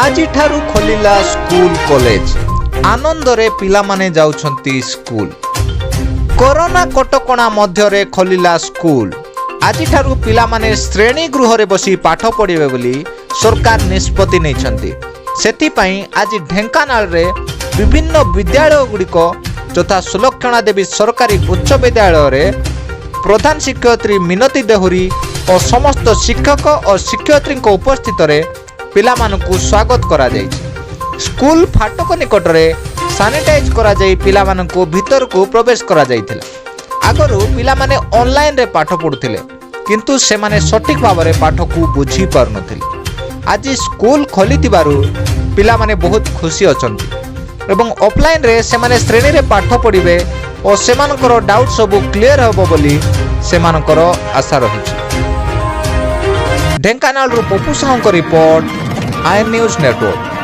ଆଜିଠାରୁ ଖୋଲିଲା school college. ଆନନ୍ଦରେ ପିଲାମାନେ ଯାଉଛନ୍ତି ସ୍କୁଲ। କରୋନା କଟକଣା ମଧ୍ୟରେ ଖୋଲିଲା ସ୍କୁଲ। ଆଜିଠାରୁ ପିଲାମାନେ ଶ୍ରେଣୀ ଗୃହରେ ବସି ପାଠ ପଢ଼ିବେ ବୋଲି ସରକାର ନିଷ୍ପତ୍ତି ନେଇଛନ୍ତି। ସେଥିପାଇଁ ଆଜି ଢେଙ୍କାନାଳରେ ବିଭିନ୍ନ ବିଦ୍ୟାଳୟ ଗୁଡ଼ିକ ଯଥା ସୁଲକ୍ଷଣା ଦେବୀ ସରକାରୀ ଉଚ୍ଚ ବିଦ୍ୟାଳୟରେ ପ୍ରଧାନ ଶିକ୍ଷୟତ୍ରୀ ମିନତୀ ଦେହୁରୀ ଓ ସମସ୍ତ ଶିକ୍ଷକ ଓ ଶିକ୍ଷୟତ୍ରୀଙ୍କ ଉପସ୍ଥିତିରେ ପିଲାମାନଙ୍କୁ ସ୍ୱାଗତ କରାଯାଇଛି। ସ୍କୁଲ ଫାଟକ ନିକଟରେ ସାନିଟାଇଜ୍ କରାଯାଇ ପିଲାମାନଙ୍କୁ ଭିତରକୁ ପ୍ରବେଶ କରାଯାଇଥିଲା। ଆଗରୁ ପିଲାମାନେ ଅନଲାଇନରେ ପାଠ ପଢ଼ୁଥିଲେ, କିନ୍ତୁ ସେମାନେ ସଠିକ୍ ଭାବରେ ପାଠକୁ ବୁଝି ପାରୁନଥିଲେ। ଆଜି ସ୍କୁଲ ଖୋଲିଥିବାରୁ ପିଲାମାନେ ବହୁତ ଖୁସି ଅଛନ୍ତି ଏବଂ ଅଫଲାଇନରେ ସେମାନେ ଶ୍ରେଣୀରେ ପାଠ ପଢ଼ିବେ ଓ ସେମାନଙ୍କର ଡାଉଟ୍ ସବୁ କ୍ଲିୟର ହେବ ବୋଲି ସେମାନଙ୍କର ଆଶା ରହିଛି। ଢେଙ୍କାନାଳରୁ ପପୁ ସାହୁଙ୍କ ରିପୋର୍ଟ, I.N.N ନ୍ୟୁଜ୍ ନେଟୱାର୍କ।